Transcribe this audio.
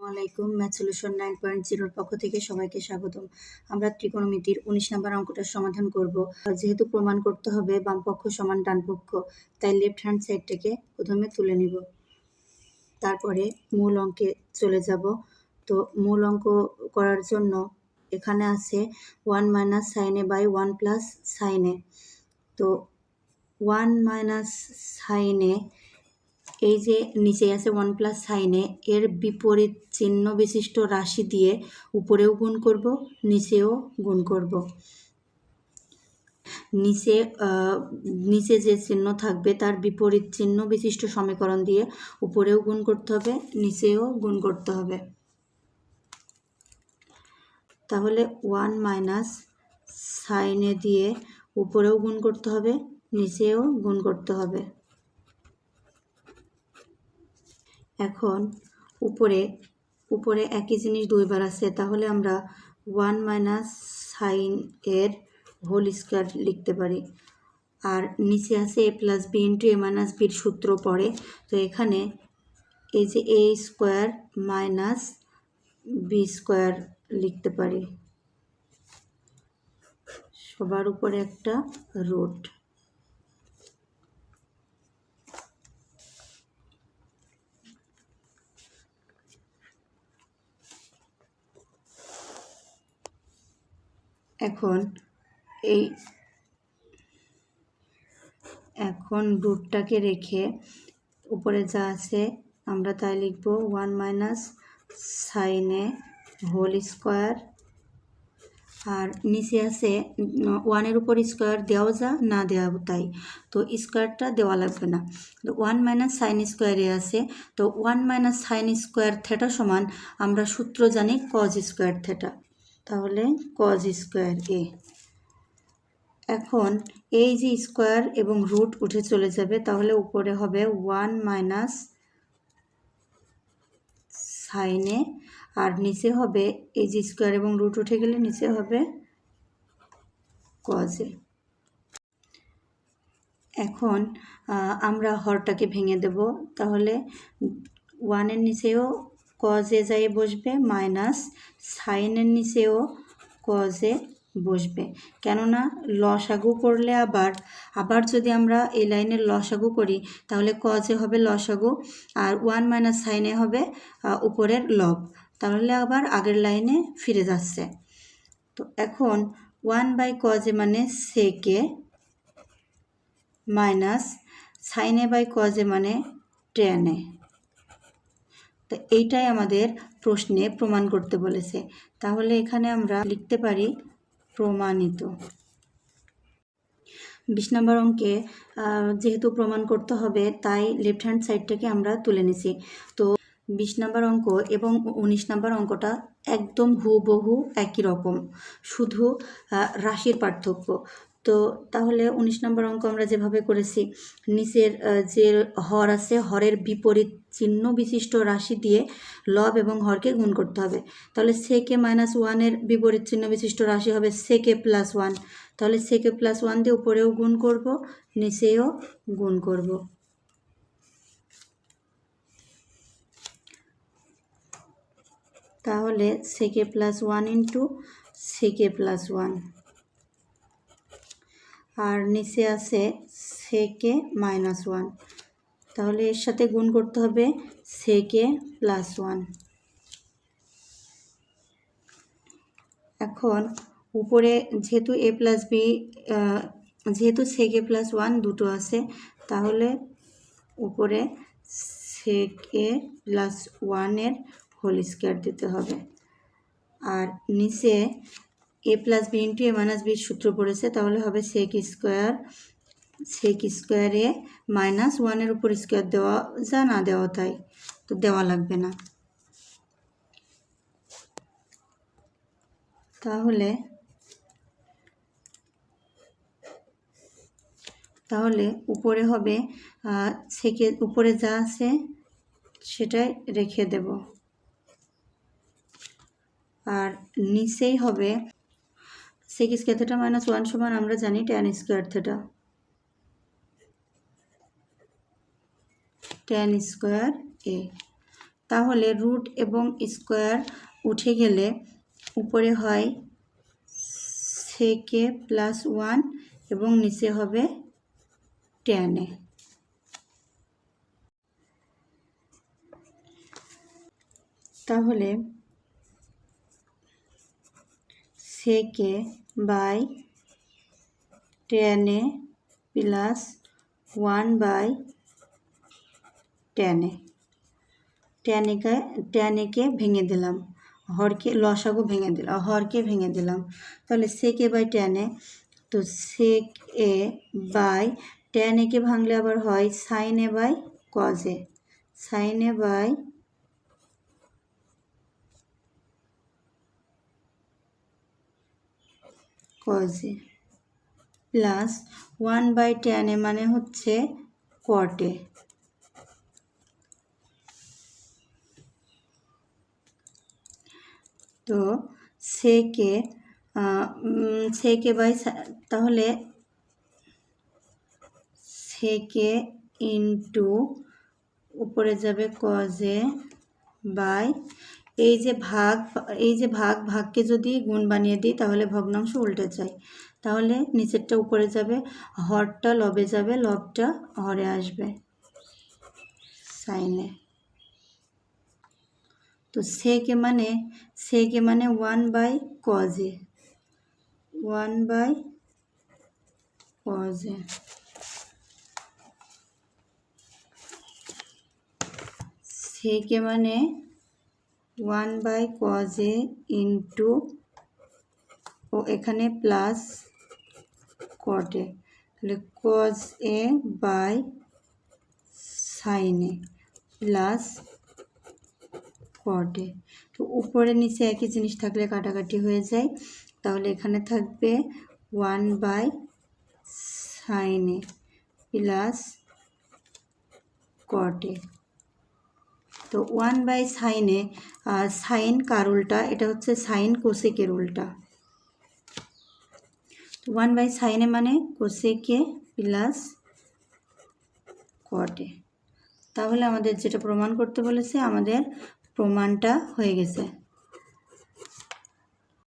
আলাইকুম। Math solution 9.0 পক্ষ থেকে সবাইকে স্বাগতম। আমরা ত্রিকোণমিতির 19 নম্বর অঙ্কটার সমাধান করব। যেহেতু প্রমাণ করতে হবে বাম পক্ষ সমান ডান পক্ষ, তাই লেফট হ্যান্ড সাইডটাকে প্রথমে তুলে নিব, তারপরে মূল অঙ্কে চলে যাব। তো মূল অঙ্ক করার জন্য এখানে আছে 1 minus sine A by 1 plus sine A. তো 1 মাইনাস সাইন এ, এই যে নিচে আছে 1 প্লাস সাইনে, এর বিপরীত চিহ্ন বিশিষ্ট রাশি দিয়ে উপরেও গুণ করব, নিচেও গুণ করব। নিচে যে চিহ্ন থাকবে তার বিপরীত চিহ্ন বিশিষ্ট সমীকরণ দিয়ে উপরেও গুণ করতে হবে, নিচেও গুণ করতে হবে। তাহলে 1 মাইনাস সাইনে দিয়ে উপরেও গুণ করতে হবে, নিচেও গুণ করতে হবে। এখন উপরে একই জিনিস দুইবার আছে, তাহলে আমরা 1 মাইনাস সাইন এর হোল স্কয়ার লিখতে পারি। আর নিচে আছে এ প্লাস বি ইন্টু এ মাইনাস বির সূত্র পড়ে। তো এখানে এই যে এ স্কোয়ার মাইনাস বি স্কোয়ার লিখতে পারি, সবার উপরে একটা রুট। এখন রুটটাকে রেখে উপরে যা আছে আমরা তাই লিখব 1 মাইনাস সাইন এ হোল স্কোয়ার। আর নিচে আছে 1-এর উপর স্কোয়ার দেওয়া যা না দেওয়া তাই, তো স্কোয়ারটা দেওয়া লাগবে না। তো 1 মাইনাস সাইন স্কোয়ারে আছে, তো 1 মাইনাস সাইন স্কোয়ার থেটা সমান আমরা সূত্র জানি কজ স্কোয়ার থেটা, তাহলে কজ স্কোয়ার এ। এখন এই যে স্কোয়ার এবং রুট উঠে চলে যাবে, তাহলে উপরে হবে 1 মাইনাস সাইনে, আর নিচে হবে এই যে স্কোয়ার এবং রুট উঠে গেলে নিচে হবে কজে। এখন আমরা হরটাকে ভেঙে দেব, তাহলে 1-এর নিচেও কজে যাই বসবে, মাইনাস সাইনের নিচেও কজে বসবে। কেননা লসাগু করলে আবার যদি আমরা এই লাইনের লসাগু করি, তাহলে কজে হবে লসাগু, আর 1 মাইনাস সাইনে হবে উপরের লব, তাহলে আবার আগের লাইনে ফিরে যাচ্ছে। তো এখন 1 বাই কজে মানে সেকে, মাইনাস সাইনে বাই কজে মানে টেনে। তো এইটাই আমাদের প্রশ্নে প্রমাণ করতে বলেছে, তাহলে এখানে আমরা লিখতে পারি প্রমাণিত। 20 নম্বর অঙ্কে যেহেতু প্রমাণ করতে হবে, তাই লেফট হ্যান্ড সাইডটাকে আমরা তুলে নিছি। তো 20 নম্বর অঙ্ক এবং 19 নম্বর অঙ্কটা একদম হুবহু একই রকম, শুধু রাশির পার্থক্য। তো তাহলে 19 নম্বর অঙ্ক আমরা যেভাবে করেছি, নিচের যে হর আছে, হরের বিপরীত চিহ্ন বিশিষ্ট রাশি দিয়ে লব এবং হরকে গুণ করতে হবে। তাহলে সেকে মাইনাস 1-এর বিপরীত চিহ্ন বিশিষ্ট রাশি হবে সেকে প্লাস 1, তাহলে সেকে প্লাস 1 দিয়ে উপরেও গুণ করব, নিচেও গুণ করব। তাহলে সেকে প্লাস 1 ইন্টু সেকে প্লাস 1, আর নিচে আছে সেকে মাইনাস 1, তাহলে এর সাথে গুণ করতে হবে সেকে প্লাস 1। এখন উপরে যেহেতু এ প্লাস বি, যেহেতু সেকে প্লাস 1 দুটো আছে, তাহলে উপরে সেকে প্লাস 1-এর হোল স্কয়ার দিতে হবে। আর নিচে এ প্লাস বি ইন্টু এ মাইনাস বির সূত্র পড়েছে, তাহলে হবে সেক স্কোয়ারে মাইনাস 1-এর উপর স্কোয়ার দেওয়া যা না দেওয়া তাই, তো দেওয়া লাগবে না। তাহলে উপরে হবে সেকে, উপরে যা আছে সেটাই রেখে দেব, আর নিচেই হবে সেক স্কয়ার থেটা মাইনাস 1 সমান আমরা জানি tan square theta, tan square A. তাহলে রুট এবং স্কোয়ার উঠে গেলে উপরে হয় সেকে প্লাস 1 এবং নিচে হবে tan a। তাহলে sec a by tan a plus 1 by tan a। tan a কে ভেঙে দিলাম, হরকে লসাগু ভেঙে দিলাম, হরকে ভেঙে দিলাম। তাহলে sec a by tan a, তো sec a by tan a কে ভাঙলে আবার হয় sine A by cos a, sine A by cos a plus 1 by tan a মানে হচ্ছে কট এ। তো সেকে বাই, তাহলে সেকে ইন্টু উপরে যাবে কজ এ বাই এই যে ভাগকে যদি গুণ বানিয়ে দিই তাহলে ভগ্নাংশ উল্টে যায়, তাহলে নিচেরটা উপরে যাবে, হরটা লবে যাবে, লবটা হরে আসবে, সাইনে। তো সেকে মানে 1 by cos A, 1 by cos A. Sec A মানে 1 বাই কজ এ ইন্টু ও এখানে প্লাস কট এ, তাহলে cos A by sine A plus cot A. তো উপরে নিচে একই জিনিস থাকলে কাটাকাটি হয়ে যায়, তাহলে এখানে থাকবে 1 by sine A plus cot A. তো 1 বাই সাইন এ, সাইন কার উল্টা, এটা হচ্ছে সাইন কোসেকের উল্টা। 1 বাই সাইন এ মানে কোসেকে প্লাস কট এ। তাহলে আমাদের যেটা প্রমাণ করতে বলেছে আমাদের প্রমাণটা হয়ে গেছে।